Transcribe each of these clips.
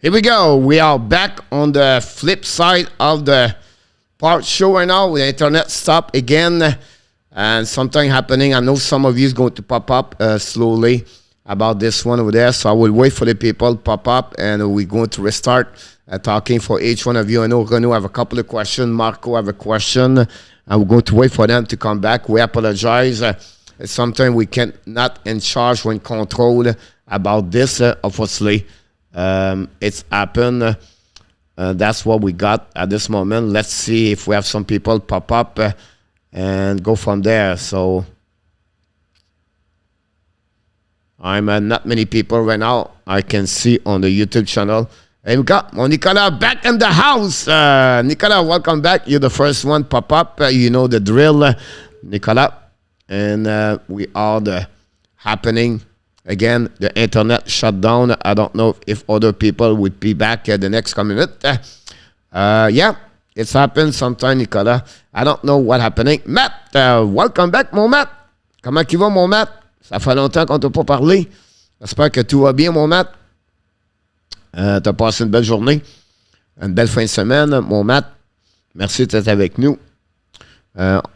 Here we go. We are back on the flip side of the part show right now. The internet stopped again and something happening. I know some of you is going to pop up slowly about this one over there. So I will wait for the people to pop up and we're going to restart talking for each one of you. I know Renaud have a couple of questions. Marco have a question. And we're going to wait for them to come back. We apologize. It's something we can not in charge or in control about this, obviously. It's happened. That's what we got at this moment. Let's see if we have some people pop up and go from there. So I'm not many people right now I can see on the YouTube channel. And we got Nicolas back in the house. Nicolas, welcome back. You're the first one pop up. You know the drill, Nicolas. And we are the happening. Again, the internet shut down. I don't know if other people would be back the next minute. Yeah, it's happened sometime, Nicolas. I don't know what happening. Matt, welcome back, mon Matt. Comment tu vas, mon Matt? Ça fait longtemps qu'on ne t'a pas parlé. J'espère que tout va bien, mon Matt. T'as passé une belle journée. Une belle fin de semaine, mon Matt. Merci d'être avec nous.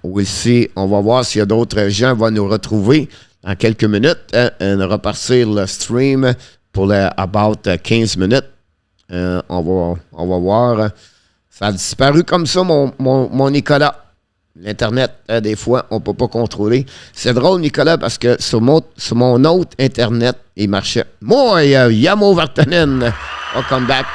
Aussi, on va voir s'il y a d'autres gens qui vont nous retrouver en quelques minutes et repartir le stream pour about 15 minutes. On va voir. Ça a disparu comme ça, mon Nicolas. L'Internet, des fois, on ne peut pas contrôler. C'est drôle, Nicolas, parce que sur mon autre Internet, il marchait. Moi, Yamo Vartanen, welcome back.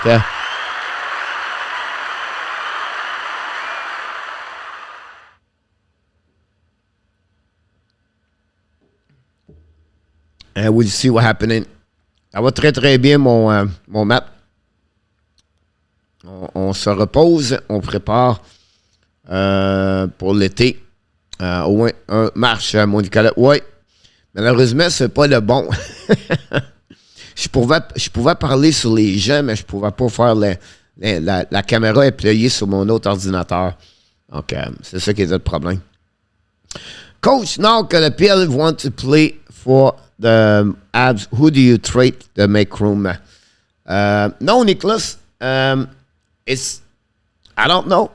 And we'll see what happening. Ça va très, très bien, mon Matt. On se repose, on prépare pour l'été. Au moins, un marche, mon Nicolas. Oui, malheureusement, c'est pas le bon. je pouvais parler sur les gens, mais je pouvais pas faire la caméra est pliée sur mon autre ordinateur. Donc, c'est ça qui est le problème. Coach, now que le PL want to play for the Abs, who do you trade the make room? No, Nicholas. I don't know.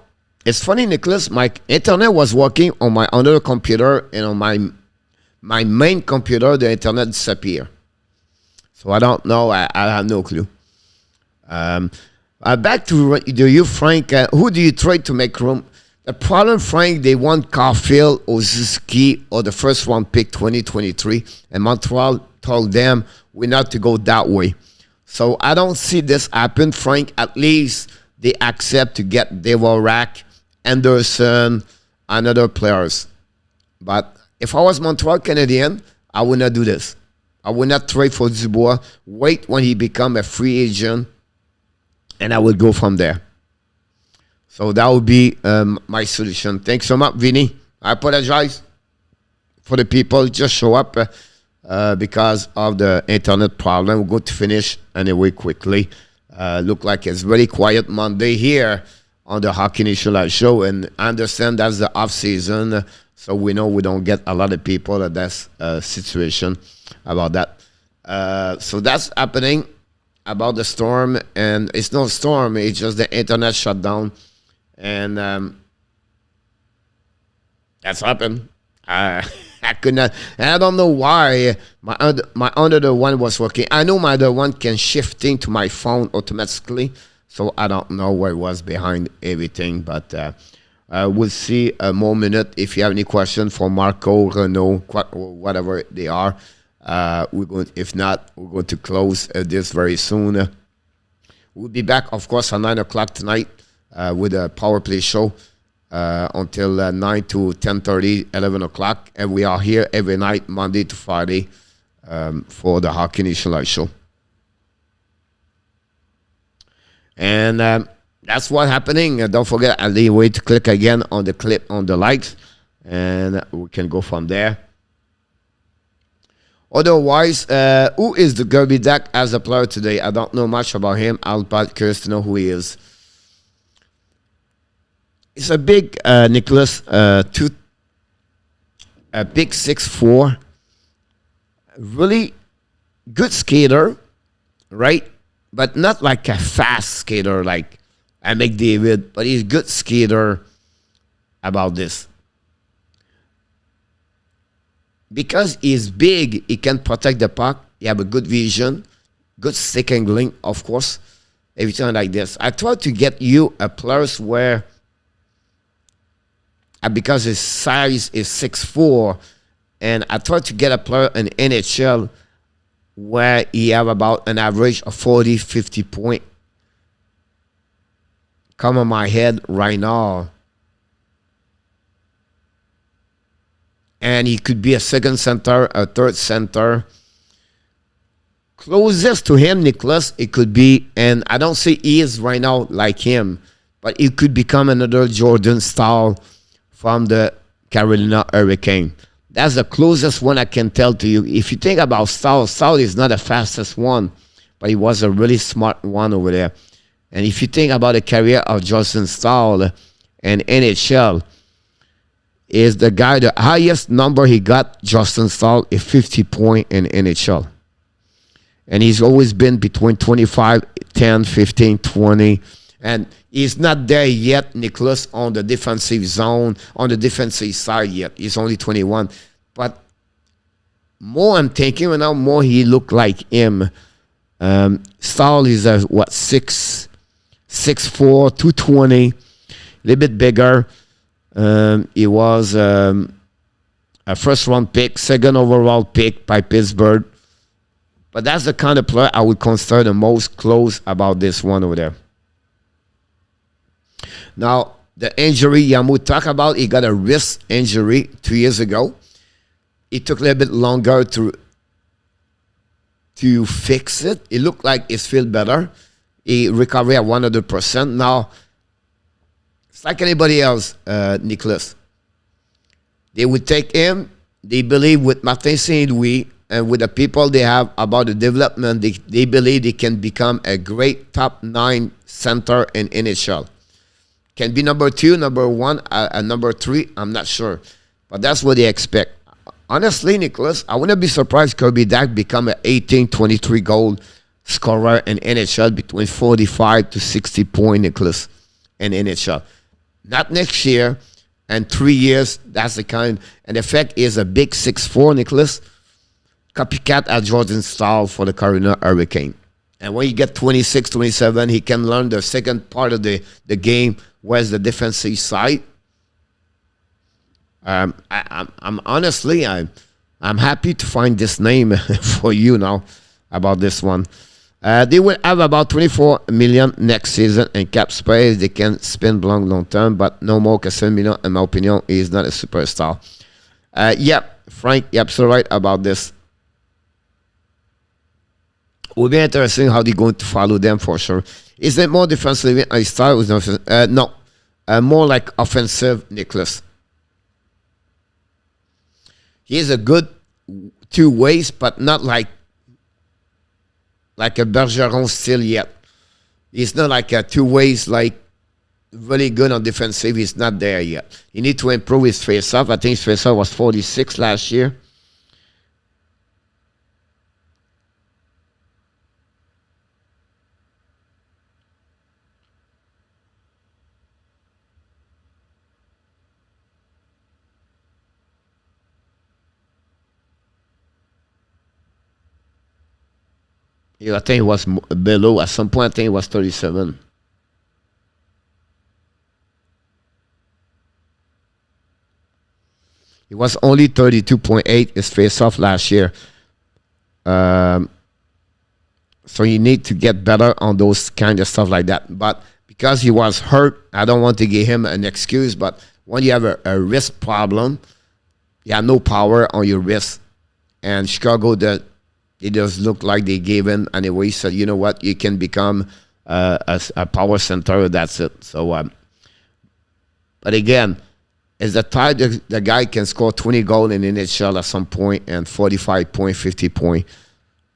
It's funny, Nicholas. My internet was working on my other computer, and on my main computer, the internet disappeared. So I don't know. I have no clue. Back to you, Frank. Who do you trade to make room? The problem, Frank, they want Caulfield or Suzuki or the first round pick 2023. And Montreal told them we're not to go that way. So I don't see this happen, Frank. At least they accept to get Dvorak, Anderson, and other players. But if I was Montreal Canadian, I would not do this. I would not trade for Dubois. Wait when he become a free agent, and I would go from there. So that would be my solution. Thanks so much, Vinny. I apologize for the people just show up because of the internet problem. We're going to finish anyway quickly. Look like it's very quiet Monday here on the Hockey Nation Live show. And I understand that's the off season. So we know we don't get a lot of people at that situation about that. So that's happening about the storm. And it's no storm. It's just the internet shut down. And that's happened. I could not. And I don't know why my other one was working. I know my other one can shifting to my phone automatically. So I don't know what was behind everything. But we'll see a more minute. If you have any questions for Marco, Renaud, whatever they are, we're going. If not, we're going to close this very soon. We'll be back, of course, at 9 o'clock tonight. With a power play show until 9 to 10:30, 11 o'clock. And we are here every night, Monday to Friday, for the Hockey Nation Live show. And that's what's happening. Don't forget, I'll leave way to click again on the clip on the likes, and we can go from there. Otherwise, who is the Gerby Dak as a player today? I don't know much about him. I'll be curious to know who he is. It's a big Nicholas, a big 6'4", really good skater, right? but not like a fast skater like McDavid, but he's a good skater about this. Because he's big, he can protect the puck. He have a good vision, good stick angling, of course. Everything like this. I try to get you a place where, because his size is 6'4", and I try to get a player in NHL where he have about an average of 40, 50 point. Come on my head right now. And he could be a second center, a third center. Closest to him, Nicholas, it could be, and I don't say he is right now like him, but it could become another Jordan Staal from the Carolina Hurricane. That's the closest one I can tell to you. If you think about Staal, Staal is not the fastest one, but he was a really smart one over there. And if you think about the career of Jordan Staal and NHL, is the guy, the highest number he got, Justin Staal, is 50 point in NHL. And he's always been between 25, 10, 15, 20. And he's not there yet, Nicholas, on the defensive zone, on the defensive side yet. He's only 21. But more I'm thinking right now, more he look like him. Staal is a, 6'4", 220, a little bit bigger. He was a first-round pick, second overall pick by Pittsburgh. But that's the kind of player I would consider the most close about this one over there. Now, the injury Yamu talked about, he got a wrist injury 2 years ago. It took a little bit longer to fix it. It looked like it's feel better. He recovered at 100%. Now, it's like anybody else, Nicholas. They would take him. They believe with Martin Saint-Louis and with the people they have about the development, they believe they can become a great top 9 center in NHL. Can be number 2, number 1, and number 3. I'm not sure. But that's what they expect. Honestly, Nicholas, I wouldn't be surprised Kirby Dach become an 18, 23 goal scorer in NHL between 45 to 60 point, Nicholas, in NHL. Not next year, and 3 years, that's the kind. And the fact is a big 6'4", Nicholas, copycat at Jordan Staal for the Carolina Hurricane. And when you get 26, 27, he can learn the second part of the game, where's the defensive side. I'm honestly, I'm happy to find this name for you now about this one. They will have about 24 million next season in cap space. They can spend long term, but no more than 7 million, in my opinion. He is not a superstar. Frank, you're absolutely right about this. It will be interesting how they're going to follow them for sure. Is it more defensive style? No. More like offensive, Nicholas. He is a good 2 ways, but not like a Bergeron still yet. He's not like a 2 ways, like really good on defensive. He's not there yet. He needs to improve his face-off. I think his face-off was 46 last year. Yeah, I think it was below. At some point, I think it was 37. It was only 32.8 his face-off last year. So you need to get better on those kind of stuff like that. But because he was hurt, I don't want to give him an excuse. But when you have a wrist problem, you have no power on your wrist. And Chicago, it does look like they gave him anyway. So you know what? You can become a power center. That's it. So, but again, is the type the guy can score 20 goals in NHL at some point and 45 point, 50 point,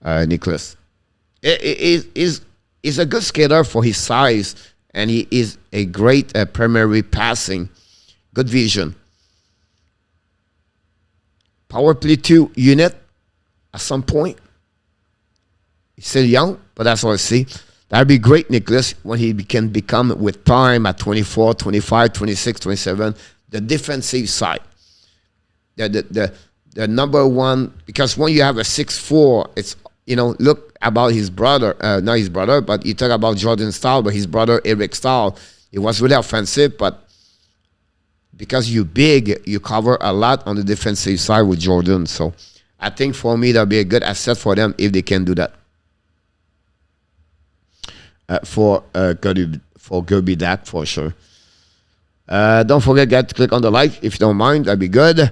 Nicholas. He's a good skater for his size, and he is a great primary passing, good vision. Power play 2 unit at some point. He's still young, but that's what I see. That'd be great, Nicholas, when he can become, with time, at 24, 25, 26, 27, the defensive side. The number one, because when you have a 6'4", it's, look about his brother, not his brother, but you talk about Jordan Stahl, but his brother, Eric Stahl, it was really offensive, but because you're big, you cover a lot on the defensive side with Jordan. So I think for me, that'll be a good asset for them if they can do that. For Kirby Dak, for sure. Don't forget, guys, to click on the like if you don't mind. That'd be good.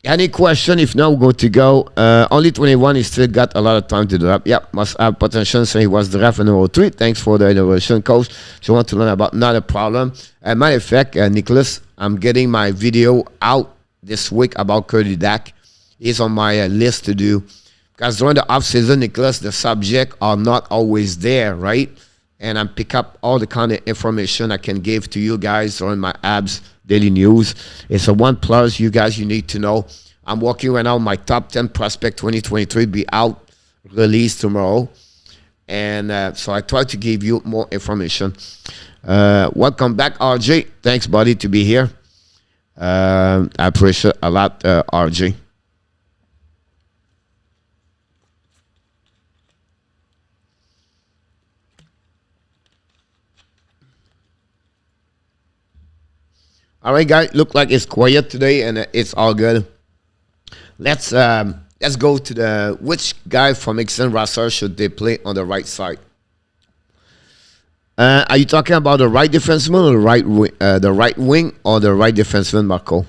Any question? If no, go to go. Only 21. He still got a lot of time to do that. Yep, must have potential. So he was draft number 3. Thanks for the innovation, coach. So you want to learn about, not a problem. Matter of fact, Nicholas, I'm getting my video out this week about Kirby Dak. He's on my list to do. Because during the off-season, Nicholas, the subject are not always there, right? And I pick up all the kind of information I can give to you guys during my Abs Daily News. It's a one plus, you guys, you need to know. I'm working right now on my top 10 prospect 2023, be out, released tomorrow. And so I try to give you more information. Welcome back, RJ. Thanks, buddy, to be here. I appreciate a lot, RJ. All right, guys. Look like it's quiet today, and it's all good. Let's go to the which guy from Mixon roster should they play on the right side? Are you talking about the right defenseman or the right wing or the right defenseman, Marco?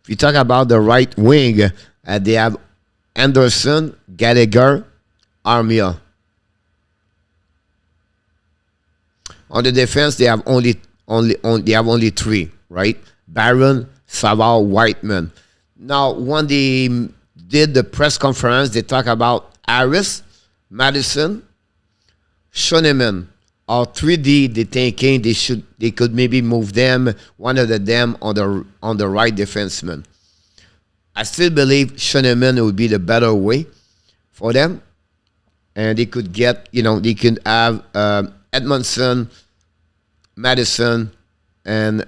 If you talk about the right wing, they have Anderson, Gallagher, Armia. On the defense, they have only 3, right? Barron, Savard, Whiteman. Now, when they did the press conference, they talk about Harris, Madison, Schoenemann. Or 3D, they thinking they could maybe move them, one of them on the right defenseman. I still believe Schoenemann would be the better way for them, and they could get, they could have Edmondson, Madison, and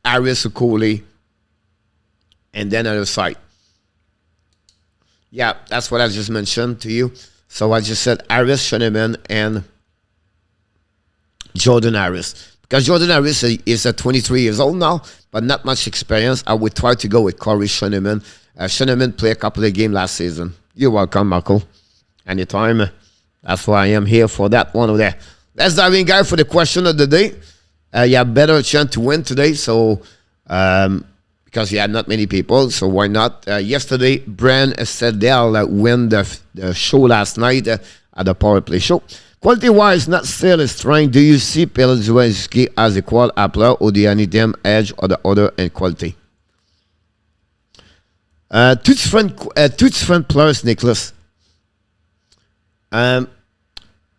Harris or Cooley, and then on the side. Yeah, that's what I just mentioned to you. So I just said Harris, Schoenemann, and Jordan Harris. Because Jordan Harris is 23 years old now, but not much experience. I would try to go with Corey Schoenemann. Schoenemann played a couple of games last season. You're welcome, Michael. Anytime. That's why I am here for that one over there. Let's dive in, guys, for the question of the day. You have better chance to win today, so because you had not many people, so why not? Yesterday, Brand said they'll win the show last night at the Power Play show. Quality-wise, not still a strength. Do you see Peledzewski as a qual appler, or do you need them edge or the other in quality? Two different players, Nicholas.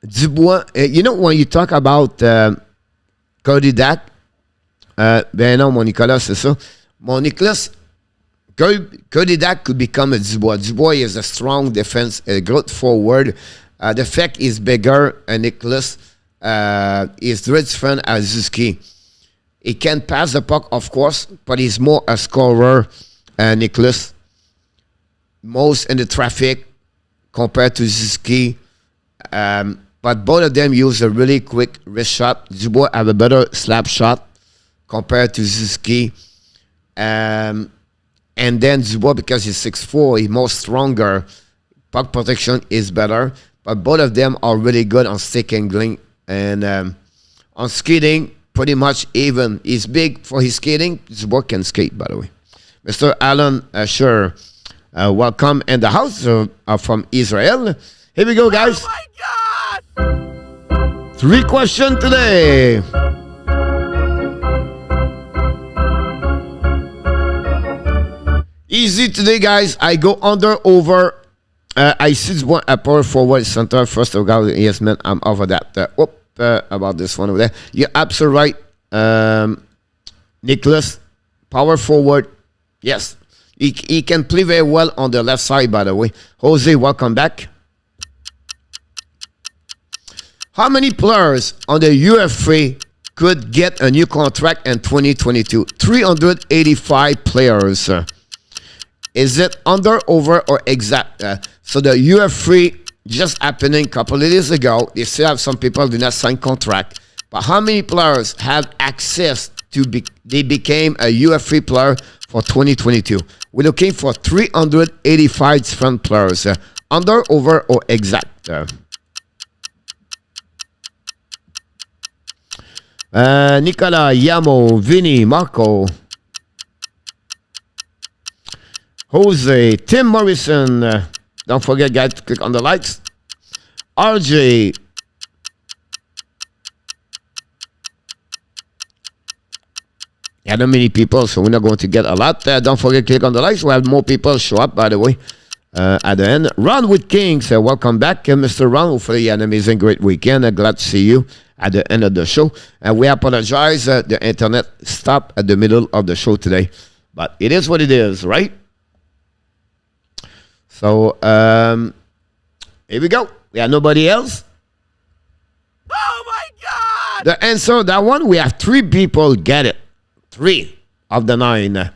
Dubois, when you talk about Cody Dak, ben non, mon Nicolas, c'est ça. Mon Nicolas, Cody Dak could become a Dubois. Dubois is a strong defense, a good forward. The fact is bigger, and Nicholas is very different as Zuski. He can pass the puck, of course, but he's more a scorer, Nicholas. Most in the traffic compared to Zuski. But both of them use a really quick wrist shot. Dubois have a better slap shot compared to Zuski. And then Dubois, because he's 6'4", he's more stronger. Puck protection is better. But both of them are really good on stick angling. And on skating, pretty much even. He's big for his skating. Dubois can skate, by the way. Mr. Alan, sure. Welcome. And the house are from Israel. Here we go, guys. Oh, my God! 3 questions today. Easy today, guys. I go under, over. I see one a power forward center. First of all, yes, man, I'm over that. About this one over there. You're absolutely right, Nicholas. Power forward. Yes. He can play very well on the left side, by the way. Jose, welcome back. How many players on the UFA could get a new contract in 2022? 385 players. Is it under, over, or exact? So the UFA just happening a couple of days ago. They still have some people do not sign contract. But how many players have access to they became a UFA player for 2022? We're looking for 385 different players. Under, over, or exact? Nicola, Yamo, Vinny, Marco, Jose, Tim Morrison. Don't forget, guys, to click on the likes. RJ. Yeah, not many people, so we're not going to get a lot. Don't forget, click on the likes. We'll have more people show up, by the way, at the end. Ron with Kings, welcome back, Mr. Ron. Hopefully, you had an amazing, great weekend. Glad to see you at the end of the show. And we apologize. The internet stopped at the middle of the show today. But it is what it is, right? So, here we go. We have nobody else. Oh, my God! The answer, that one, we have 3 people get it. 3 of the 9.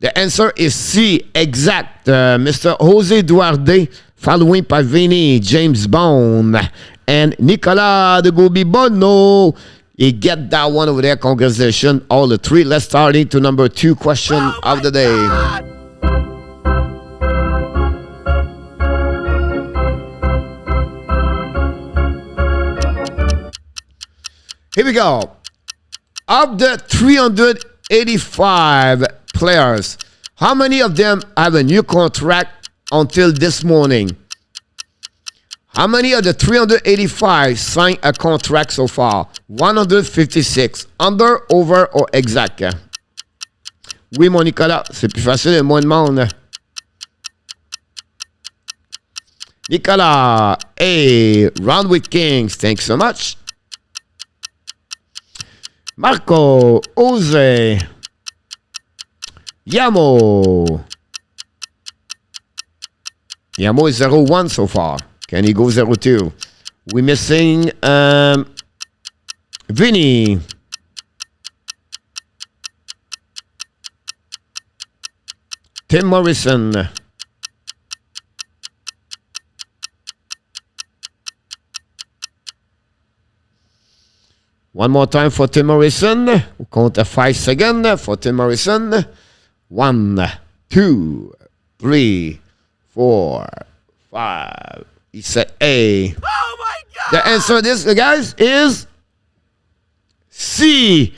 The answer is C, exact. Mr. Jose Duarte, following by Vinny, James Bond, and Nicolas de Gobibono. You get that one over there. Congratulations, all the 3. Let's start into number 2 question of the day. God. Here we go. Of the 385 players, how many of them have a new contract until this morning? How many of the 385 signed a contract so far? 156. Under, over, or exact? Oui, mon Nicolas, c'est plus facile et moins de monde. Nicolas, hey, Round with Kings, thanks so much. Marco, Jose, Yamo. Yamo is 0-1 so far. Can he go 0-2? We're missing Vinny. Tim Morrison. One more time for Tim Morrison. We'll count 5 seconds for Tim Morrison. 1, 2, 3, 4, 5. He said A. Oh, my God! The answer to this, guys, is C.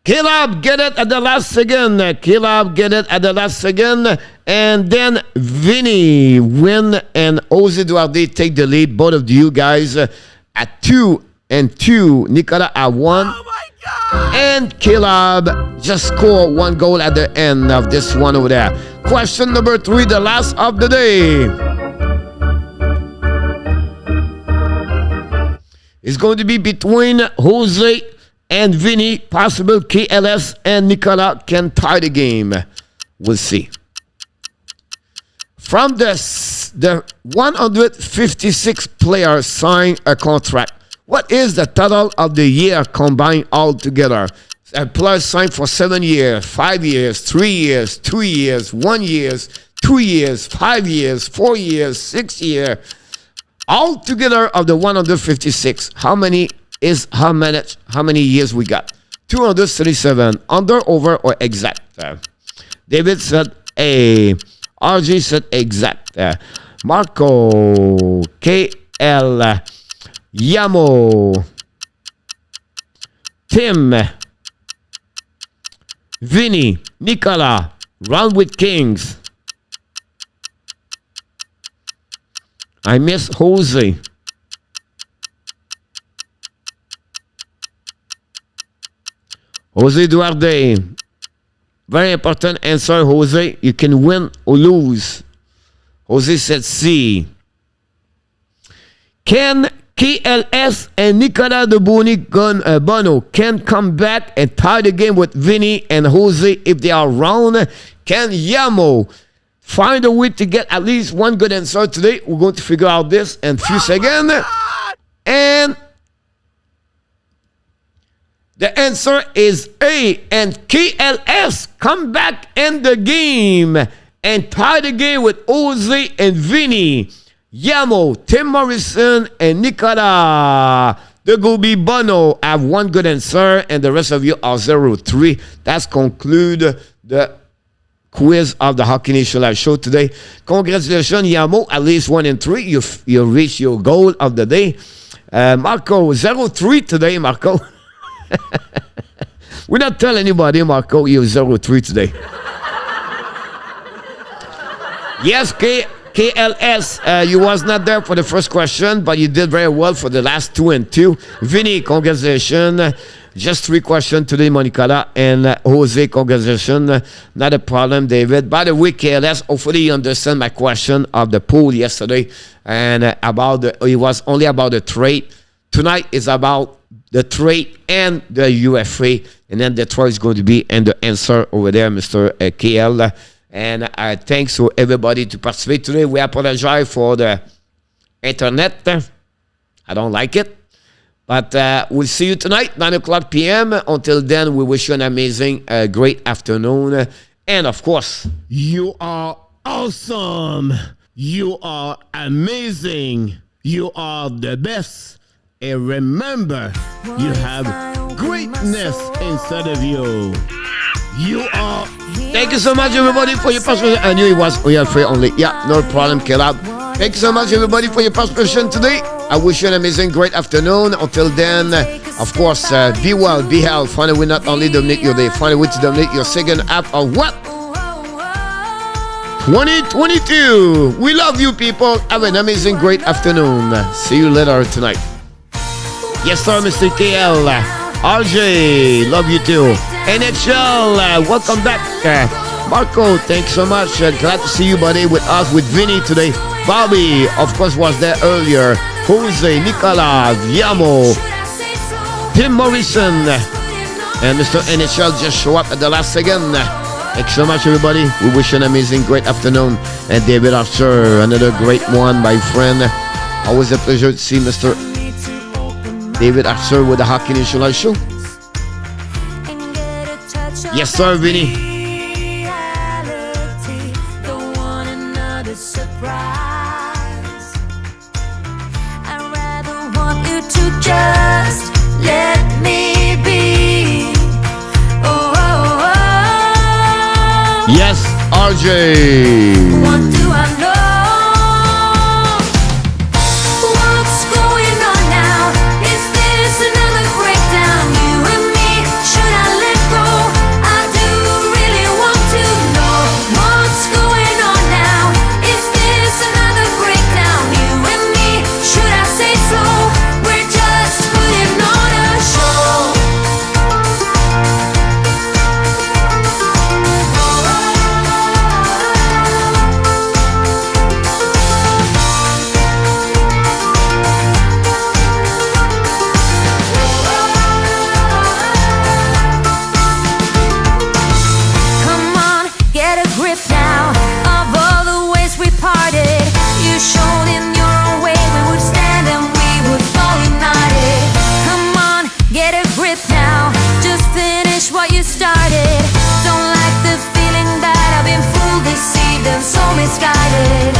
Caleb get it at the last second. Caleb get it at the last second. And then Vinny win and Jose Duarte take the lead. Both of you guys at 2 and 2. Nicolas at 1. Oh, my God! And Caleb just scored 1 goal at the end of this one over there. Question number 3, the last of the day. It's going to be between Jose and Vinny. Possible KLS and Nicolas can tie the game. We'll see. From the 156 players signed a contract, what is the total of the year combined all together? A player signed for 7 years, 5 years, 3 years, 2 years, 1 year, 2 years, 5 years, 4 years, 6 years. All together of the 156, how many years we got? 237. Under, over, or exact? David said A. RG said exact. Marco, KL, Yamo, Tim, Vinny, Nicolas, Round with Kings. I miss Jose. Jose Duarte. Very important answer, Jose. You can win or lose. Jose said C. Can KLS and Nicolas de Bono can come back and tie the game with Vinny and Jose if they are round. Can Yamo find a way to get at least one good answer today? We're going to figure out this in a few seconds. And the answer is A. And KLS come back in the game and tie the game with Jose and Vinny. Yamo, Tim Morrison, and Nicolas de Bono have one good answer, and the rest of you are 0-3. That's conclude the quiz of the Hockey Nation Live show today. Congratulations, Yamo, at least 1 and 3. You reached your goal of the day. Marco, 0-3 today, Marco. We're not telling anybody, Marco, you're 0-3 today. Yes, KLS, you was not there for the first question, but you did very well for the last 2 and 2. Vinny, congratulations. Just 3 questions today, Monica, and Jose, congratulations. Not a problem, David. By the way, KLS, hopefully you understand my question of the pool yesterday, and it was only about the trade. Tonight is about the trade and the UFA, and then the trade is going to be in the answer over there, Mr. KL. And thanks to everybody to participate today. We apologize for the internet. I don't like it. But we'll see you tonight, 9 o'clock p.m. Until then, we wish you an amazing, great afternoon. And, of course, you are awesome. You are amazing. You are the best. And remember, you have greatness inside of you. You are. Thank you so much, everybody, for your participation. I knew it was free only. Yeah, no problem, Caleb. Thank you so much, everybody, for your participation today. I wish you an amazing, great afternoon. Until then, of course, be well, be healthy. Find a way not only dominate your day, find a way to dominate your second half of what? 2022. We love you, people. Have an amazing, great afternoon. See you later tonight. Yes, sir, Mr. KL. RJ, love you too. NHL, welcome back. Marco, thanks so much. Glad to see you, buddy, with us, with Vinny today. Bobby, of course, was there earlier. Jose, Nicolas, Yamo, Tim Morrison, and Mr. NHL just show up at the last second. Thanks so much, everybody. We wish you an amazing, great afternoon. And David Archer, another great one, my friend. Always a pleasure to see Mr. David Archer with the Hockey Nation Live show. Yes, sir, Vinny. Just let me be. Oh, oh, oh. Yes, RJ. What do I know? What's going on now? Is this another breakdown? You and me, should I let go? I do really want to know what's going on now. Is this another breakdown? You and me, should I say so? We're just putting on a show. Come on, get a grip now of all the ways we parted. You showed in your own way we would stand and we would fall united. Come on, get a grip now. Just finish what you started. Don't like the feeling that I've been fooled, deceived, and so misguided.